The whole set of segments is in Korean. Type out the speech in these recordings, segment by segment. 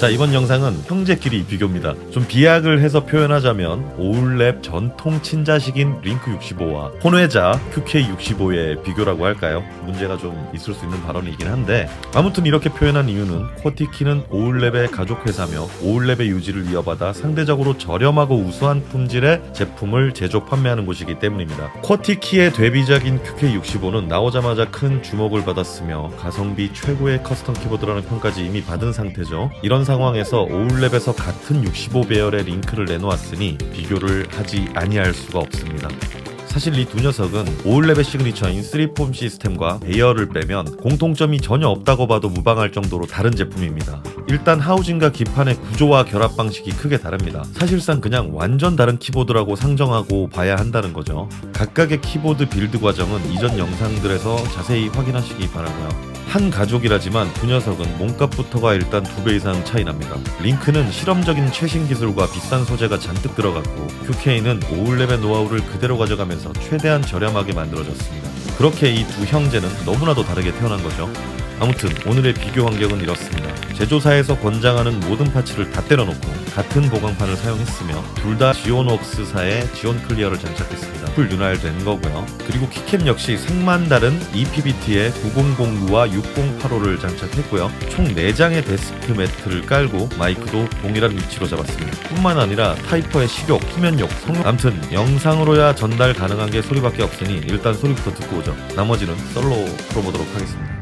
자, 이번 영상은 형제끼리 비교입니다. 좀 비약을 해서 표현하자면 오울랩 전통 친자식인 링크 65와 혼외자 QK65의 비교라고 할까요? 문제가 좀 있을 수 있는 발언이긴 한데, 아무튼 이렇게 표현한 이유는 쿼티키는 오울랩의 가족회사며 오울랩의 유지를 이어받아 상대적으로 저렴하고 우수한 품질의 제품을 제조 판매하는 곳이기 때문입니다. 쿼티키의 데뷔작인 QK65는 나오자마자 큰 주목을 받았으며 가성비 최고의 커스텀 키보드라는 평까지 이미 받은 상태죠. 이런 상황에서 오울랩에서 같은 65배열의 링크를 내놓았으니 비교를 하지 아니할 수가 없습니다. 사실 이 두 녀석은 오울랩의 시그니처인 3폼 시스템과 배열을 빼면 공통점이 전혀 없다고 봐도 무방할 정도로 다른 제품입니다. 일단 하우징과 기판의 구조와 결합 방식이 크게 다릅니다. 사실상 그냥 완전 다른 키보드라고 상정하고 봐야 한다는 거죠. 각각의 키보드 빌드 과정은 이전 영상들에서 자세히 확인하시기 바라고요. 한 가족이라지만 두 녀석은 몸값부터가 일단 2배 이상 차이 납니다. 링크는 실험적인 최신 기술과 비싼 소재가 잔뜩 들어갔고, QK는 오울랩의 노하우를 그대로 가져가면서 최대한 저렴하게 만들어졌습니다. 그렇게 이 두 형제는 너무나도 다르게 태어난 거죠. 아무튼 오늘의 비교 환경은 이렇습니다. 제조사에서 권장하는 모든 파츠를 다 때려놓고 같은 보강판을 사용했으며 둘 다 지온웍스사의 지온 클리어를 장착했습니다. 풀 윤활된 거고요. 그리고 키캡 역시 색만 다른 EPBT의 9006와 6085를 장착했고요. 총 4장의 데스크 매트를 깔고 마이크도 동일한 위치로 잡았습니다. 뿐만 아니라 타이퍼의 식욕, 후면욕, 성능, 암튼 영상으로야 전달 가능한 게 소리밖에 없으니 일단 소리부터 듣고 오죠. 나머지는 썰로 풀어보도록 하겠습니다.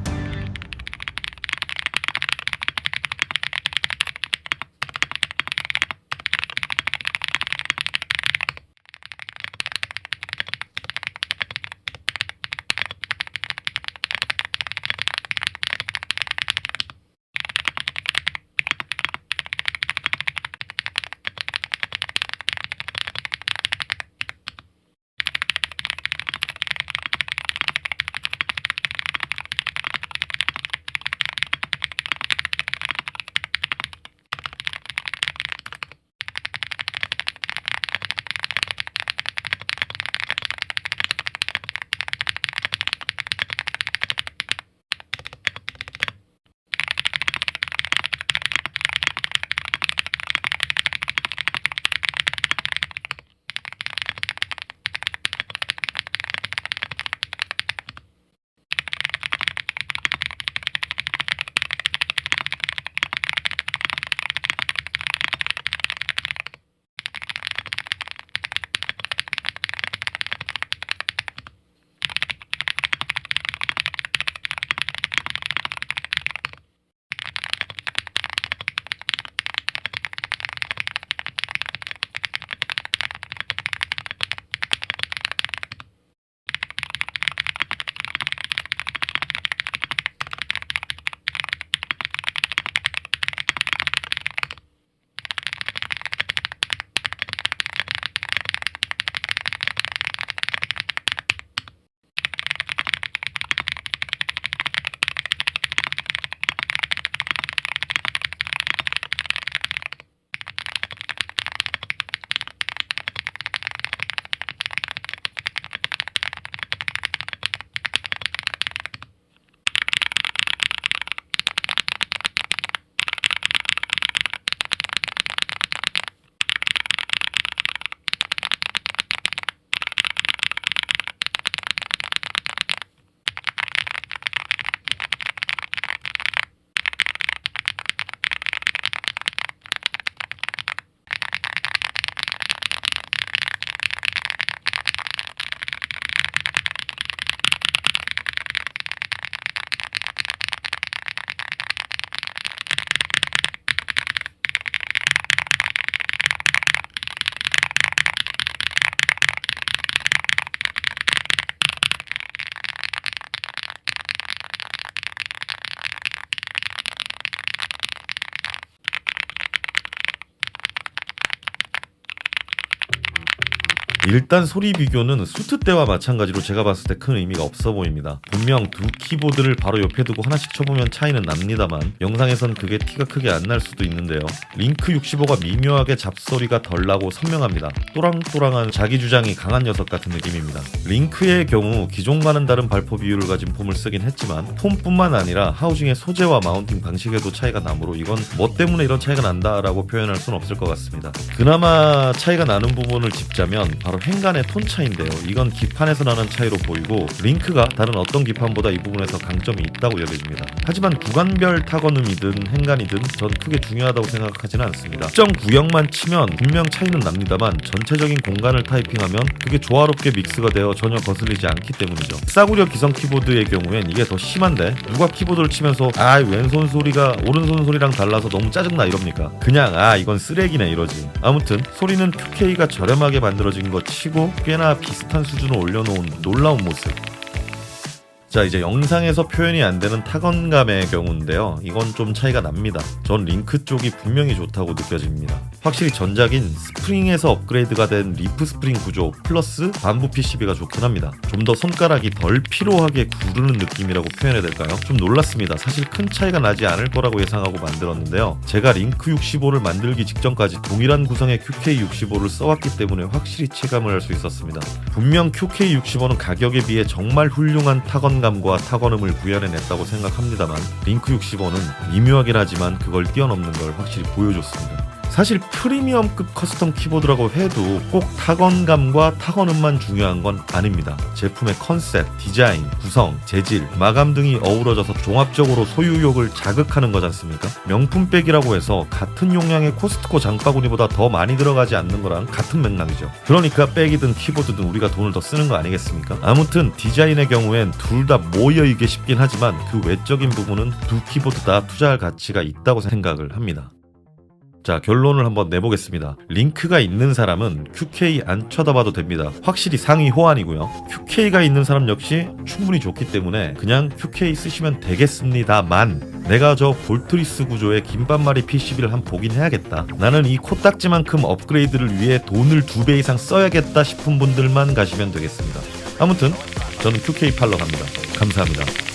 일단 소리 비교는 수트 때와 마찬가지로 제가 봤을 때 큰 의미가 없어 보입니다. 분명 두 키보드를 바로 옆에 두고 하나씩 쳐보면 차이는 납니다만 영상에선 그게 티가 크게 안 날 수도 있는데요. 링크 65가 미묘하게 잡소리가 덜 나고 선명합니다. 또랑또랑한 자기 주장이 강한 녀석 같은 느낌입니다. 링크의 경우 기존과는 다른 발포 비율을 가진 폼을 쓰긴 했지만 폼뿐만 아니라 하우징의 소재와 마운팅 방식에도 차이가 나므로 이건 뭐 때문에 이런 차이가 난다라고 표현할 수는 없을 것 같습니다. 그나마 차이가 나는 부분을 짚자면 바로 행간의 톤 차이인데요. 이건 기판에서 나는 차이로 보이고 링크가 다른 어떤 기판보다 이 부분에서 강점이 있다고 여겨집니다. 하지만 구간별 타건음이든 행간이든 전 크게 중요하다고 생각하지는 않습니다. 특정 구역만 치면 분명 차이는 납니다만 전체적인 공간을 타이핑하면 그게 조화롭게 믹스가 되어 전혀 거슬리지 않기 때문이죠. 싸구려 기성 키보드의 경우엔 이게 더 심한데 누가 키보드를 치면서 왼손 소리가 오른손 소리랑 달라서 너무 짜증나 이럽니까? 그냥 이건 쓰레기네 이러지. 아무튼 소리는 2K가 저렴하게 만들어진 것 치고 꽤나 비슷한 수준을 올려놓은 놀라운 모습. 자, 이제 영상에서 표현이 안 되는 타건감의 경우인데요. 이건 좀 차이가 납니다. 전 링크 쪽이 분명히 좋다고 느껴집니다. 확실히 전작인 스프링에서 업그레이드가 된 리프 스프링 구조 플러스 반부 PCB가 좋긴 합니다. 좀 더 손가락이 덜 피로하게 구르는 느낌이라고 표현해야 될까요? 좀 놀랐습니다. 사실 큰 차이가 나지 않을 거라고 예상하고 만들었는데요. 제가 링크 65를 만들기 직전까지 동일한 구성의 QK65를 써왔기 때문에 확실히 체감을 할 수 있었습니다. 분명 QK65는 가격에 비해 정말 훌륭한 타건감과 타건음을 구현해냈다고 생각합니다만 링크 65는 미묘하긴 하지만 그걸 뛰어넘는 걸 확실히 보여줬습니다. 사실 프리미엄급 커스텀 키보드라고 해도 꼭 타건감과 타건음만 중요한 건 아닙니다. 제품의 컨셉, 디자인, 구성, 재질, 마감 등이 어우러져서 종합적으로 소유욕을 자극하는 거지 않습니까? 명품백이라고 해서 같은 용량의 코스트코 장바구니보다 더 많이 들어가지 않는 거랑 같은 맥락이죠. 그러니까 백이든 키보드든 우리가 돈을 더 쓰는 거 아니겠습니까? 아무튼 디자인의 경우엔 둘 다 모여있게 싶긴 하지만 그 외적인 부분은 두 키보드 다 투자할 가치가 있다고 생각을 합니다. 자, 결론을 한번 내보겠습니다. 링크가 있는 사람은 QK 안 쳐다봐도 됩니다. 확실히 상위 호환이고요. QK가 있는 사람 역시 충분히 좋기 때문에 그냥 QK 쓰시면 되겠습니다만 내가 저 볼트리스 구조의 긴반마리 PCB를 한번 보긴 해야겠다. 나는 이 코딱지만큼 업그레이드를 위해 돈을 2배 이상 써야겠다 싶은 분들만 가시면 되겠습니다. 아무튼 저는 QK 팔러 갑니다. 감사합니다.